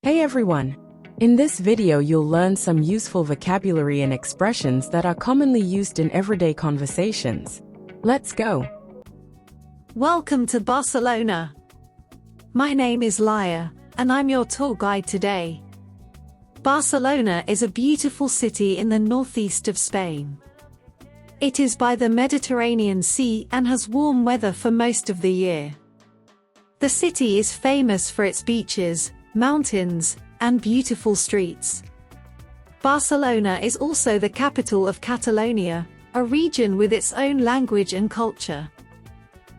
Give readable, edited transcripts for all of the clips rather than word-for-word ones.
Hey everyone! In this video you'll learn some useful vocabulary and expressions that are commonly used in everyday conversations. Let's go! Welcome to Barcelona. My name is Laia, and I'm your tour guide today. Barcelona is a beautiful city in the northeast of Spain. It is by the Mediterranean Sea and has warm weather for most of the year. The city is famous for its beaches, mountains, and beautiful streets. Barcelona is also the capital of Catalonia, a region with its own language and culture.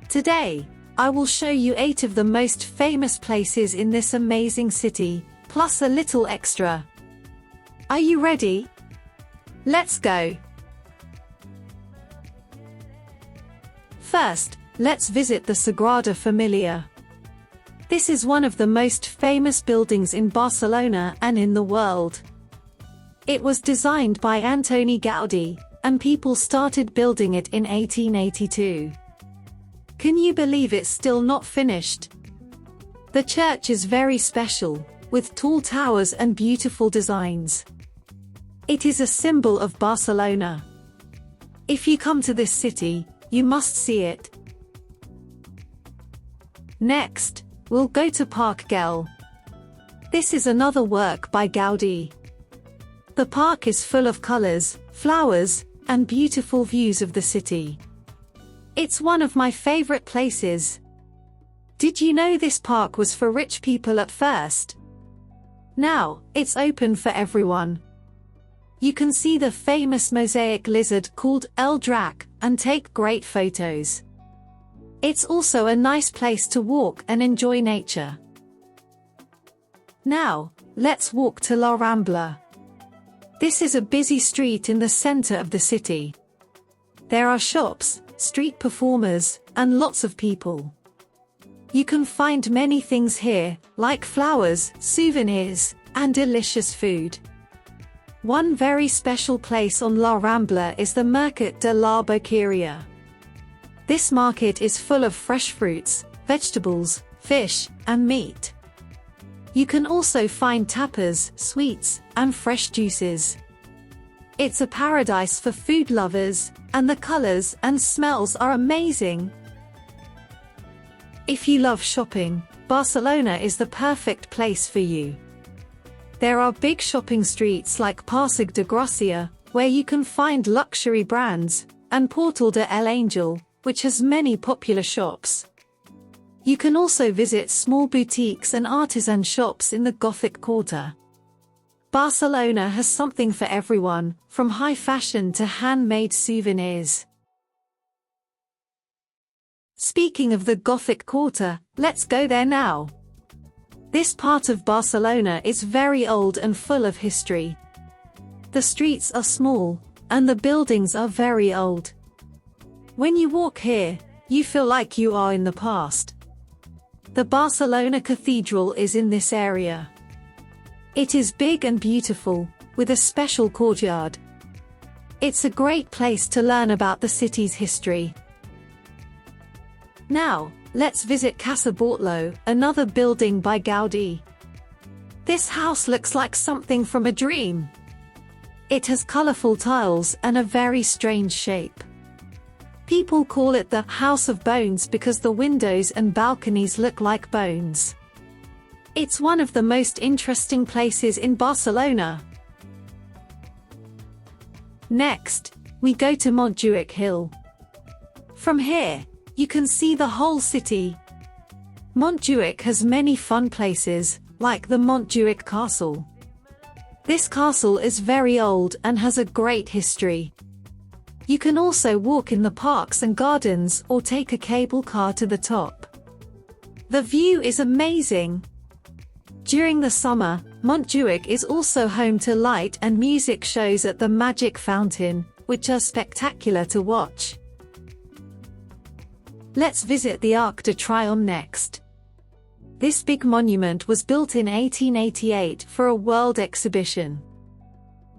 Today, I will show you 8 of the most famous places in this amazing city, plus a little extra. Are you ready? Let's go! First, let's visit the Sagrada Familia. This is one of the most famous buildings in Barcelona and in the world. It was designed by Antoni Gaudí, and people started building it in 1882. Can you believe it's still not finished? The church is very special, with tall towers and beautiful designs. It is a symbol of Barcelona. If you come to this city, you must see it. Next, we'll go to Park Güell. This is another work by Gaudí. The park is full of colors, flowers, and beautiful views of the city. It's one of my favorite places. Did you know this park was for rich people at first? Now, it's open for everyone. You can see the famous mosaic lizard called El Drac and take great photos. It's also a nice place to walk and enjoy nature. Now, let's walk to La Rambla. This is a busy street in the center of the city. There are shops, street performers, and lots of people. You can find many things here, like flowers, souvenirs, and delicious food. One very special place on La Rambla is the Mercat de la Boqueria. This market is full of fresh fruits, vegetables, fish, and meat. You can also find tapas, sweets, and fresh juices. It's a paradise for food lovers, and the colors and smells are amazing. If you love shopping, Barcelona is the perfect place for you. There are big shopping streets like Passeig de Gràcia, where you can find luxury brands, and Portal de El Angel, which has many popular shops. You can also visit small boutiques and artisan shops in the Gothic Quarter. Barcelona has something for everyone, from high fashion to handmade souvenirs. Speaking of the Gothic Quarter, let's go there now. This part of Barcelona is very old and full of history. The streets are small, and the buildings are very old. When you walk here, you feel like you are in the past. The Barcelona Cathedral is in this area. It is big and beautiful, with a special courtyard. It's a great place to learn about the city's history. Now, let's visit Casa Bartolo, another building by Gaudí. This house looks like something from a dream. It has colorful tiles and a very strange shape. People call it the House of Bones because the windows and balconies look like bones. It's one of the most interesting places in Barcelona. Next, we go to Montjuic Hill. From here, you can see the whole city. Montjuic has many fun places, like the Montjuic Castle. This castle is very old and has a great history. You can also walk in the parks and gardens or take a cable car to the top. The view is amazing. During the summer, Montjuic is also home to light and music shows at the Magic Fountain, which are spectacular to watch. Let's visit the Arc de Triomphe next. This big monument was built in 1888 for a world exhibition.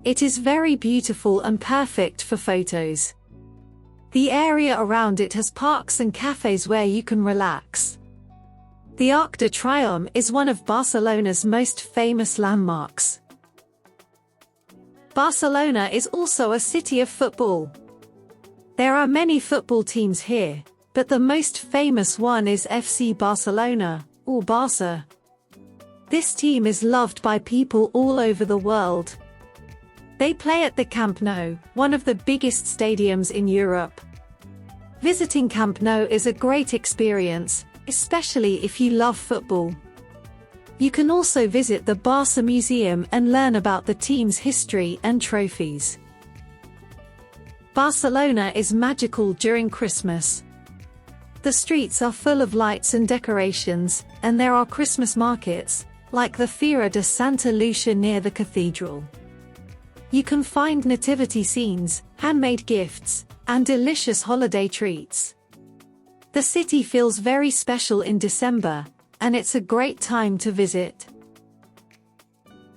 It is very beautiful and perfect for photos. The area around it has parks and cafes where you can relax. The Arc de Triomphe is one of Barcelona's most famous landmarks. Barcelona is also a city of football. There are many football teams here, but the most famous one is FC Barcelona, or Barça. This team is loved by people all over the world. They play at the Camp Nou, one of the biggest stadiums in Europe. Visiting Camp Nou is a great experience, especially if you love football. You can also visit the Barça Museum and learn about the team's history and trophies. Barcelona is magical during Christmas. The streets are full of lights and decorations, and there are Christmas markets, like the Fira de Santa Lucia near the cathedral. You can find nativity scenes, handmade gifts, and delicious holiday treats. The city feels very special in December, and it's a great time to visit.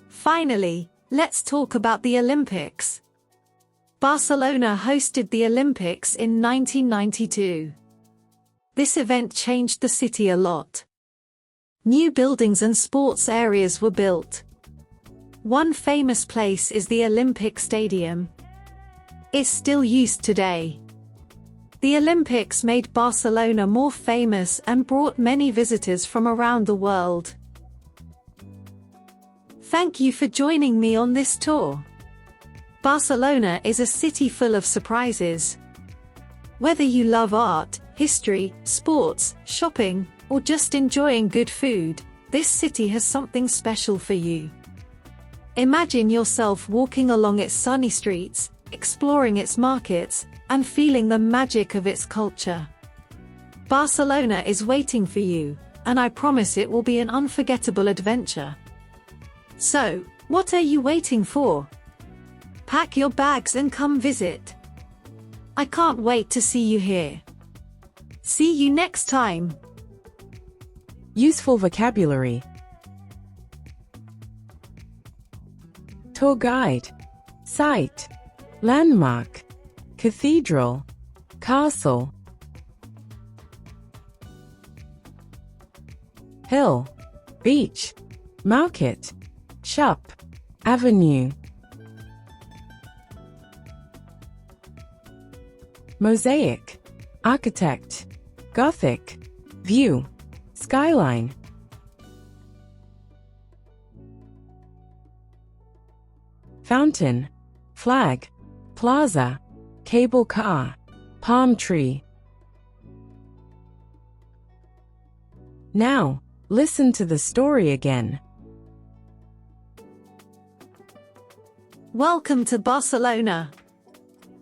Finally, let's talk about the Olympics. Barcelona hosted the Olympics in 1992. This event changed the city a lot. New buildings and sports areas were built. One famous place is the Olympic Stadium. It's still used today. The Olympics made Barcelona more famous and brought many visitors from around the world. Thank you for joining me on this tour. Barcelona is a city full of surprises. Whether you love art, history, sports, shopping, or just enjoying good food, this city has something special for you. Imagine yourself walking along its sunny streets, exploring its markets, and feeling the magic of its culture. Barcelona is waiting for you, and I promise it will be an unforgettable adventure. So, what are you waiting for? Pack your bags and come visit. I can't wait to see you here. See you next time. Useful vocabulary. Tour guide. Site. Landmark. Cathedral. Castle. Hill. Beach. Market. Shop. Avenue. Mosaic. Architect. Gothic. View. Skyline. Fountain. Flag. Plaza. Cable car. Palm tree. Now, listen to the story again. Welcome to Barcelona.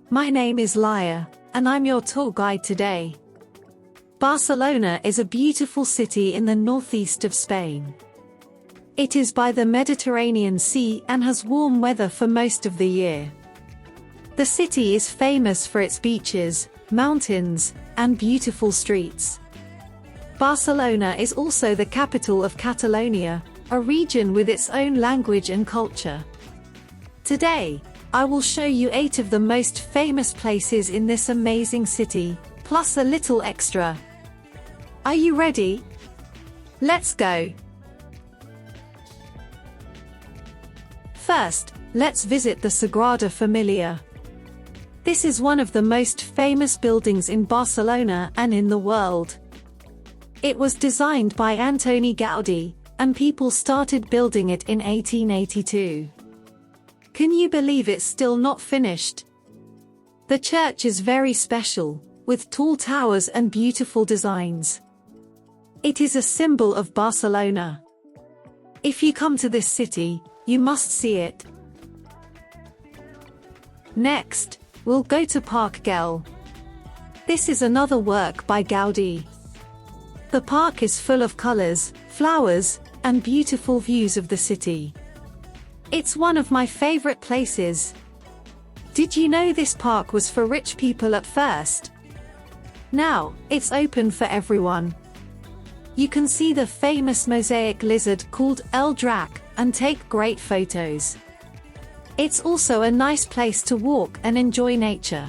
My name is Laia, and I'm your tour guide today. Barcelona is a beautiful city in the northeast of Spain. It is by the Mediterranean Sea and has warm weather for most of the year. The city is famous for its beaches, mountains, and beautiful streets. Barcelona is also the capital of Catalonia, a region with its own language and culture. Today, I will show you 8 of the most famous places in this amazing city, plus a little extra. Are you ready? Let's go! First, let's visit the Sagrada Familia. This is one of the most famous buildings in Barcelona and in the world. It was designed by Antoni Gaudí, and people started building it in 1882. Can you believe it's still not finished? The church is very special, with tall towers and beautiful designs. It is a symbol of Barcelona. If you come to this city, you must see it. Next, we'll go to Park Güell. This is another work by Gaudí. The park is full of colors, flowers, and beautiful views of the city. It's one of my favorite places. Did you know this park was for rich people at first? Now, it's open for everyone. You can see the famous mosaic lizard called El Drac and take great photos. It's also a nice place to walk and enjoy nature.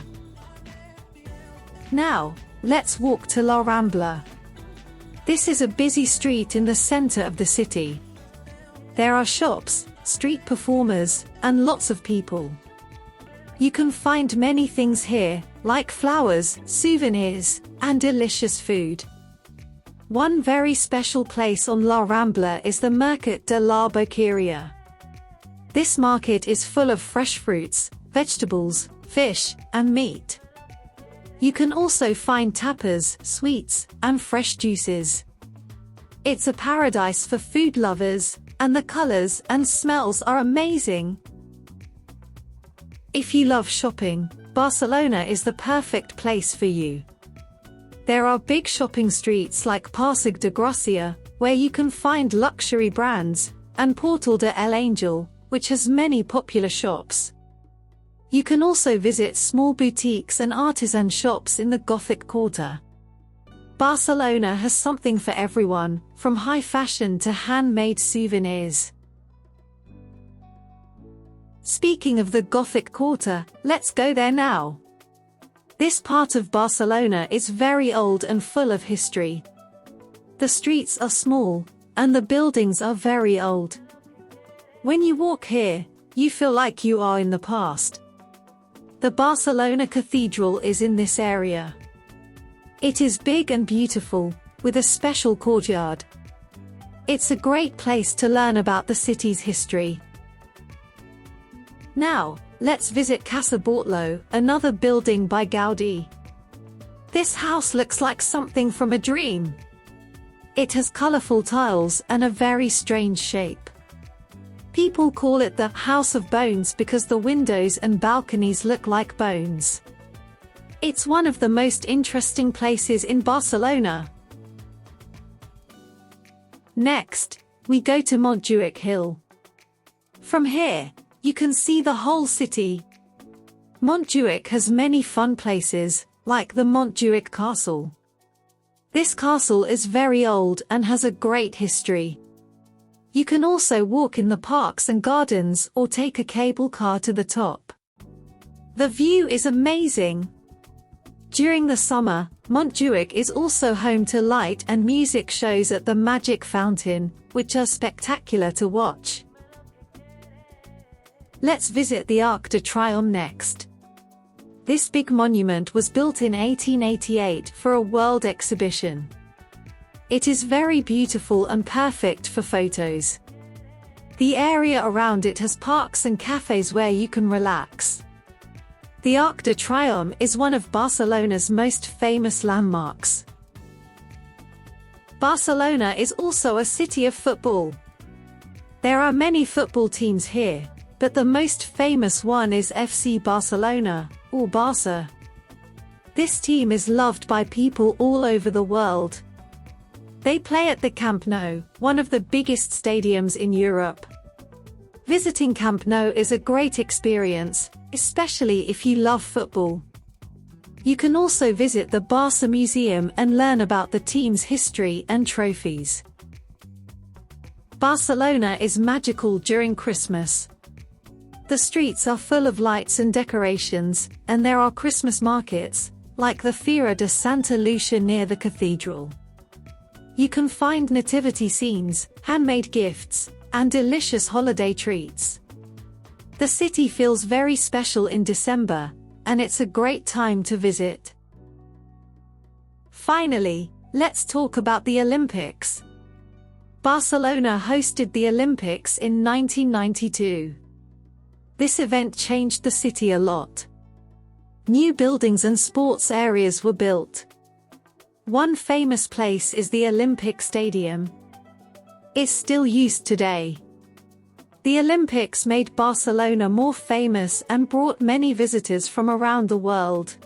Now, let's walk to La Rambla. This is a busy street in the center of the city. There are shops, street performers, and lots of people. You can find many things here, like flowers, souvenirs, and delicious food. One very special place on La Rambla is the Mercat de la Boqueria. This market is full of fresh fruits, vegetables, fish, and meat. You can also find tapas, sweets, and fresh juices. It's a paradise for food lovers, and the colors and smells are amazing. If you love shopping, Barcelona is the perfect place for you. There are big shopping streets like Passeig de Gràcia, where you can find luxury brands, and Portal de El Angel, which has many popular shops. You can also visit small boutiques and artisan shops in the Gothic Quarter. Barcelona has something for everyone, from high fashion to handmade souvenirs. Speaking of the Gothic Quarter, let's go there now. This part of Barcelona is very old and full of history. The streets are small, and the buildings are very old. When you walk here, you feel like you are in the past. The Barcelona Cathedral is in this area. It is big and beautiful, with a special courtyard. It's a great place to learn about the city's history. Now, let's visit Casa Bartolo, another building by Gaudí. This house looks like something from a dream. It has colorful tiles and a very strange shape. People call it the House of Bones because the windows and balconies look like bones. It's one of the most interesting places in Barcelona. Next, we go to Montjuïc Hill. From here, you can see the whole city. Montjuïc has many fun places, like the Montjuïc Castle. This castle is very old and has a great history. You can also walk in the parks and gardens or take a cable car to the top. The view is amazing. During the summer, Montjuïc is also home to light and music shows at the Magic Fountain, which are spectacular to watch. Let's visit the Arc de Triomphe next. This big monument was built in 1888 for a world exhibition. It is very beautiful and perfect for photos. The area around it has parks and cafes where you can relax. The Arc de Triomphe is one of Barcelona's most famous landmarks. Barcelona is also a city of football. There are many football teams here, but the most famous one is FC Barcelona, or Barça. This team is loved by people all over the world. They play at the Camp Nou, one of the biggest stadiums in Europe. Visiting Camp Nou is a great experience, especially if you love football. You can also visit the Barça Museum and learn about the team's history and trophies. Barcelona is magical during Christmas. The streets are full of lights and decorations, and there are Christmas markets, like the Fira de Santa Lucia near the cathedral. You can find nativity scenes, handmade gifts, and delicious holiday treats. The city feels very special in December, and it's a great time to visit. Finally, let's talk about the Olympics. Barcelona hosted the Olympics in 1992. This event changed the city a lot. New buildings and sports areas were built. One famous place is the Olympic Stadium. It's still used today. The Olympics made Barcelona more famous and brought many visitors from around the world.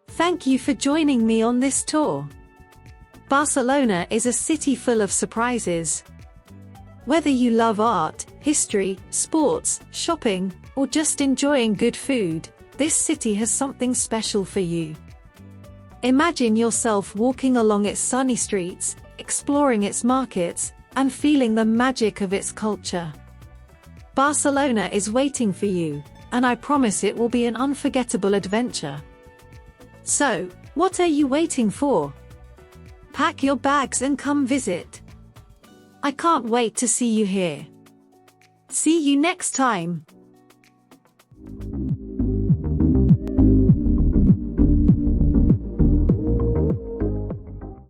Thank you for joining me on this tour. Barcelona is a city full of surprises. Whether you love art, history, sports, shopping, or just enjoying good food, this city has something special for you. Imagine yourself walking along its sunny streets, exploring its markets, and feeling the magic of its culture. Barcelona is waiting for you, and I promise it will be an unforgettable adventure. So, what are you waiting for? Pack your bags and come visit. I can't wait to see you here. See you next time.